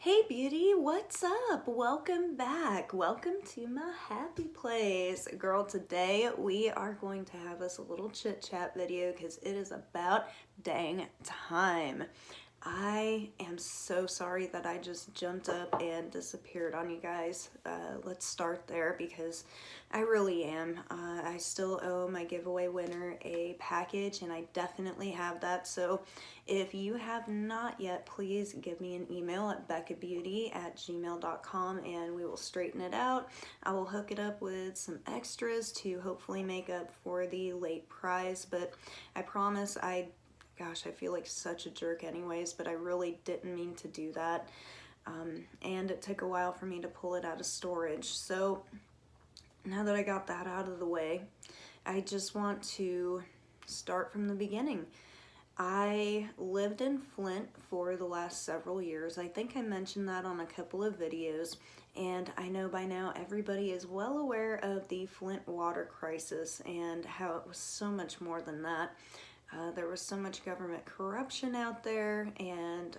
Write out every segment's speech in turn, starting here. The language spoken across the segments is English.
Hey beauty, what's up? Welcome back. Welcome to my happy place. Girl, today we are going to have us a little chit chat video because it is about dang time. I am so sorry that I just jumped up and disappeared on you guys. Let's start there because I really am. I still owe my giveaway winner a package and I definitely have that. So if you have not yet, please give me an email at beccabeauty@gmail.com and we will straighten it out. I will hook it up with some extras to hopefully make up for the late prize, but I promise gosh, I feel like such a jerk anyways, but I really didn't mean to do that. And it took a while for me to pull it out of storage. So now that I got that out of the way, I just want to start from the beginning. I lived in Flint for the last several years. I think I mentioned that on a couple of videos, and I know by now everybody is well aware of the Flint water crisis and how it was so much more than that. There was so much government corruption out there and,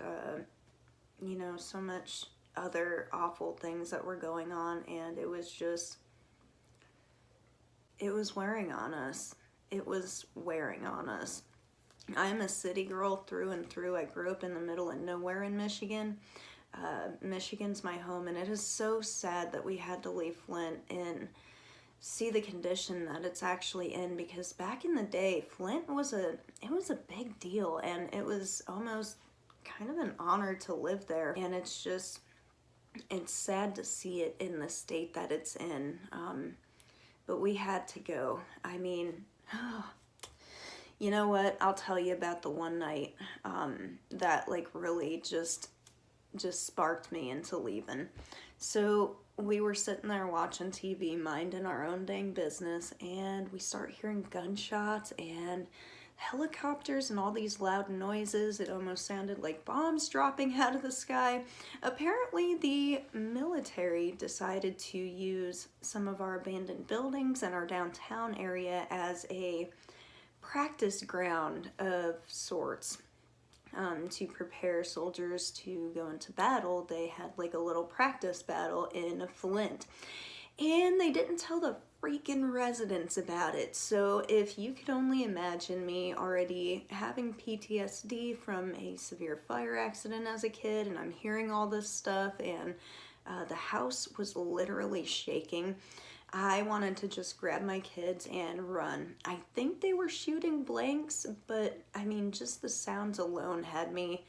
you know, so much other awful things that were going on, and it was wearing on us. It was wearing on us. I'm a city girl through and through. I grew up in the middle of nowhere in Michigan. Michigan's my home, and it is so sad that we had to leave Flint and see the condition that it's actually in, because back in the day Flint was a big deal and it was almost kind of an honor to live there, and it's sad to see it in the state that it's in, but we had to go. I mean, you know what, I'll tell you about the one night that like really just sparked me into leaving. So we were sitting there watching TV, minding our own dang business, and we start hearing gunshots and helicopters and all these loud noises. It almost sounded like bombs dropping out of the sky. Apparently the military decided to use some of our abandoned buildings and our downtown area as a practice ground of sorts. To prepare soldiers to go into battle. They had like a little practice battle in Flint, and they didn't tell the freaking residents about it. So if you could only imagine me already having PTSD from a severe fire accident as a kid, and I'm hearing all this stuff, and the house was literally shaking. I wanted to just grab my kids and run. I think they were shooting blanks, but I mean, just the sounds alone had me,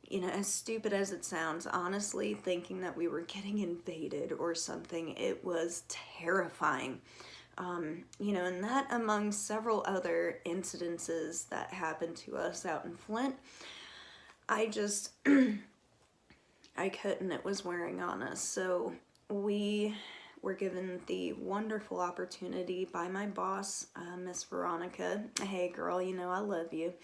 you know, as stupid as it sounds, honestly thinking that we were getting invaded or something. It was terrifying. You know, and that among several other incidences that happened to us out in Flint, I couldn't. It was wearing on us. So we were given the wonderful opportunity by my boss, Miss Veronica. Hey girl, you know I love you.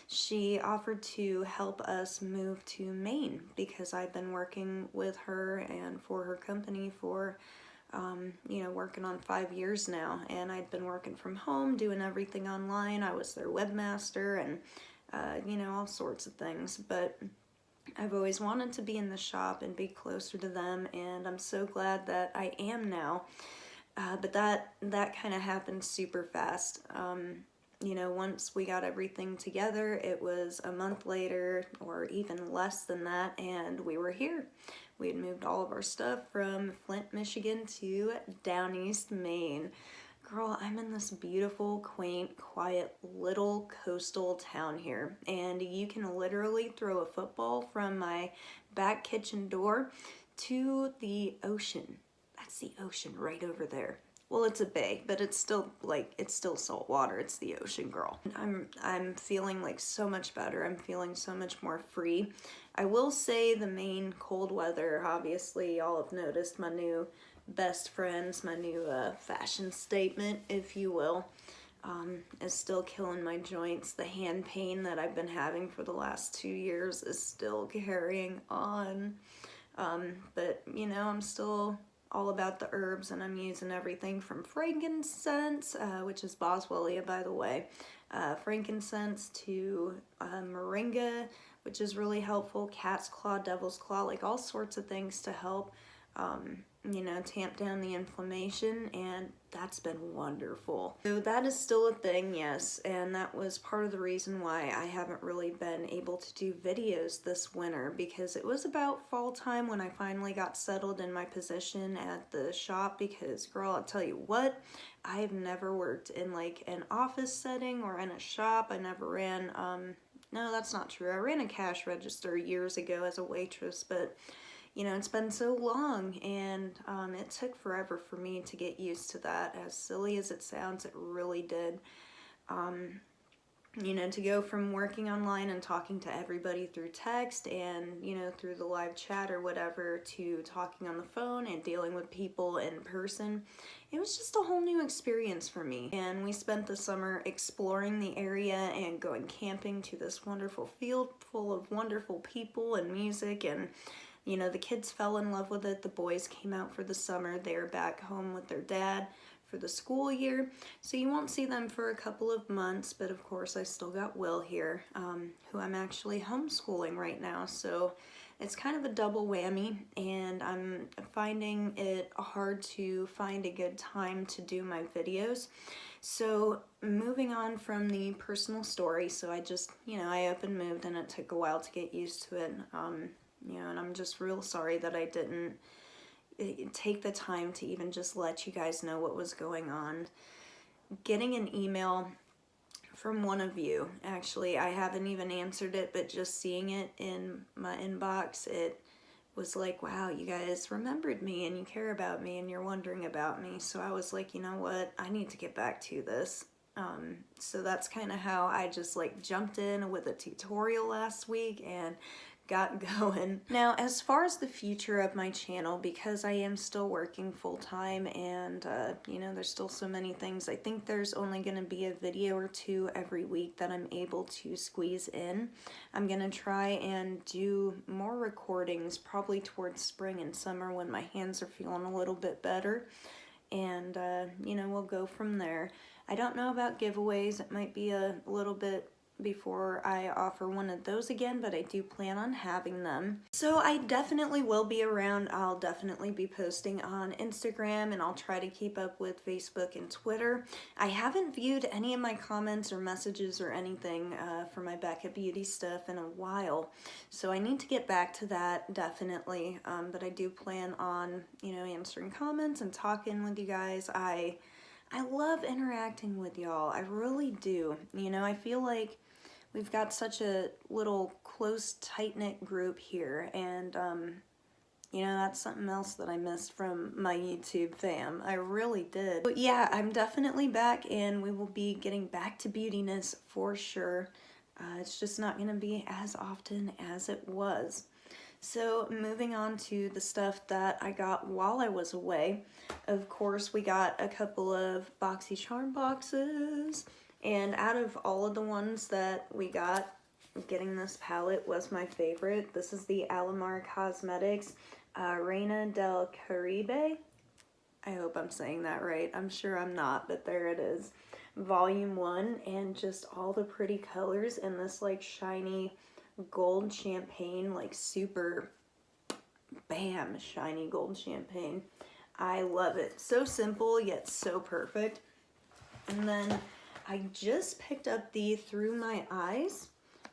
She offered to help us move to Maine because I've been working with her and for her company for, you know, working on 5 years now. And I'd been working from home, doing everything online. I was their webmaster and, you know, all sorts of things. But I've always wanted to be in the shop and be closer to them, and I'm so glad that I am now. But that kind of happened super fast. You know, once we got everything together, it was a month later or even less than that, and we were here. We had moved all of our stuff from Flint, Michigan to down east Maine. Girl, I'm in this beautiful, quaint, quiet, little coastal town here, and you can literally throw a football from my back kitchen door to the ocean. That's the ocean right over there. Well, it's a bay, but it's still salt water. It's the ocean, girl. I'm feeling like so much better. I'm feeling so much more free. I will say the Maine cold weather, obviously y'all have noticed my new best friends, my new fashion statement, if you will, is still killing my joints. The hand pain that I've been having for the last 2 years is still carrying on. But you know, I'm still all about the herbs, and I'm using everything from frankincense, which is boswellia by the way, frankincense to moringa, which is really helpful, cat's claw, devil's claw, like all sorts of things to help, you know, tamp down the inflammation, and that's been wonderful. So that is still a thing, yes, and that was part of the reason why I haven't really been able to do videos this winter, because it was about fall time when I finally got settled in my position at the shop, because girl, I'll tell you what, I have never worked in like an office setting or in a shop. I never ran, no, that's not true. I ran a cash register years ago as a waitress, but you know, it's been so long, and it took forever for me to get used to that. As silly as it sounds, it really did. You know, to go from working online and talking to everybody through text and, you know, through the live chat or whatever, to talking on the phone and dealing with people in person, it was just a whole new experience for me. And we spent the summer exploring the area and going camping to this wonderful field full of wonderful people and music, and you know, the kids fell in love with it. The boys came out for the summer. They're back home with their dad for the school year. So you won't see them for a couple of months, but of course I still got Will here, who I'm actually homeschooling right now. So it's kind of a double whammy, and I'm finding it hard to find a good time to do my videos. So moving on from the personal story, so I just, you know, I up and moved, and it took a while to get used to it. You know, and I'm just real sorry that I didn't take the time to even just let you guys know what was going on. Getting an email from one of you, actually, I haven't even answered it, but just seeing it in my inbox, it was like, wow, you guys remembered me and you care about me and you're wondering about me. So I was like, you know what, I need to get back to this. So that's kind of how I just like jumped in with a tutorial last week and got going. Now, as far as the future of my channel, because I am still working full-time and, you know, there's still so many things, I think there's only going to be a video or two every week that I'm able to squeeze in. I'm going to try and do more recordings probably towards spring and summer when my hands are feeling a little bit better. And, you know, we'll go from there. I don't know about giveaways. It might be a little bit before I offer one of those again, but I do plan on having them. So I definitely will be around. I'll definitely be posting on Instagram, and I'll try to keep up with Facebook and Twitter. I haven't viewed any of my comments or messages or anything for my Becca Beauty stuff in a while, so I need to get back to that definitely, but I do plan on, you know, answering comments and talking with you guys. I love interacting with y'all. I really do. You know, I feel like we've got such a little close, tight-knit group here, and, you know, that's something else that I missed from my YouTube fam. I really did. But yeah, I'm definitely back, and we will be getting back to beautiness for sure. It's just not going to be as often as it was. So moving on to the stuff that I got while I was away. Of course, we got a couple of BoxyCharm boxes. And out of all of the ones that we got, getting this palette was my favorite. This is the Alamar Cosmetics Reina del Caribe. I hope I'm saying that right. I'm sure I'm not, but there it is. Volume 1, and just all the pretty colors in this like shiny gold champagne, like super bam shiny gold champagne. I love it. So simple yet so perfect. And then I just picked up the Through My Eyes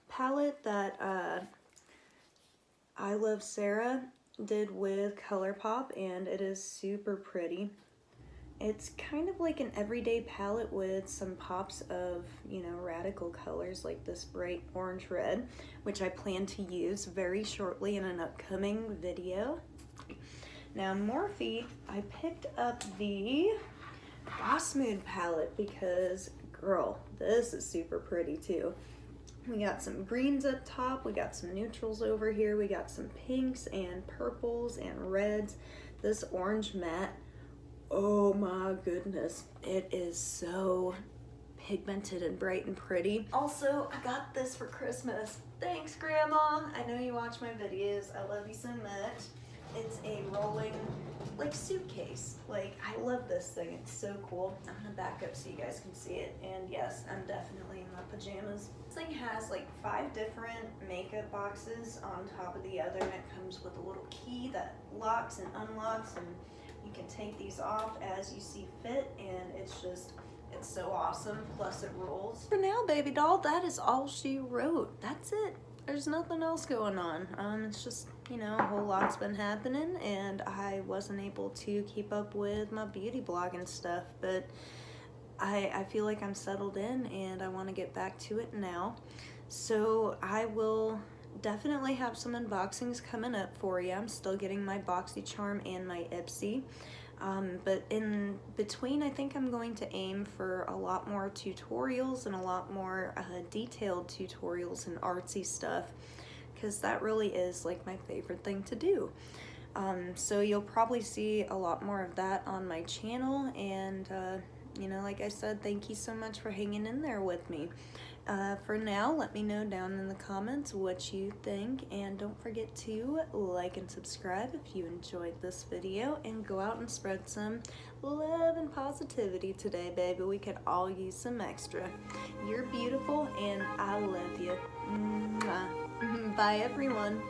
palette that I Love Sarah did with ColourPop, and it is super pretty. It's kind of like an everyday palette with some pops of, you know, radical colors like this bright orange red, which I plan to use very shortly in an upcoming video. Now Morphe, I picked up the Boss Mood palette because, girl, this is super pretty too. We got some greens up top, we got some neutrals over here, we got some pinks and purples and reds. This orange matte, oh my goodness, it is so pigmented and bright and pretty. Also, I got this for Christmas. Thanks, Grandma. I know you watch my videos. I love you so much. It's a rolling, like, suitcase. Like, I love this thing. It's so cool. I'm gonna back up so you guys can see it. And yes, I'm definitely in my pajamas. This thing has like 5 different makeup boxes on top of the other, and it comes with a little key that locks and unlocks, and you can take these off as you see fit, and it's so awesome. Plus it rolls. For now, baby doll, that is all she wrote. That's it. There's nothing else going on. It's just, you know, a whole lot's been happening, and I wasn't able to keep up with my beauty blog and stuff, but I feel like I'm settled in and I want to get back to it now. So I will definitely have some unboxings coming up for you. I'm still getting my BoxyCharm and my Ipsy. But in between, I think I'm going to aim for a lot more tutorials and a lot more detailed tutorials and artsy stuff, because that really is like my favorite thing to do. So you'll probably see a lot more of that on my channel, and you know, like I said, thank you so much for hanging in there with me. For now, let me know down in the comments what you think, and don't forget to like and subscribe if you enjoyed this video, and go out and spread some love and positivity today, baby. We could all use some extra. You're beautiful, and I love you. Mwah. Bye, everyone.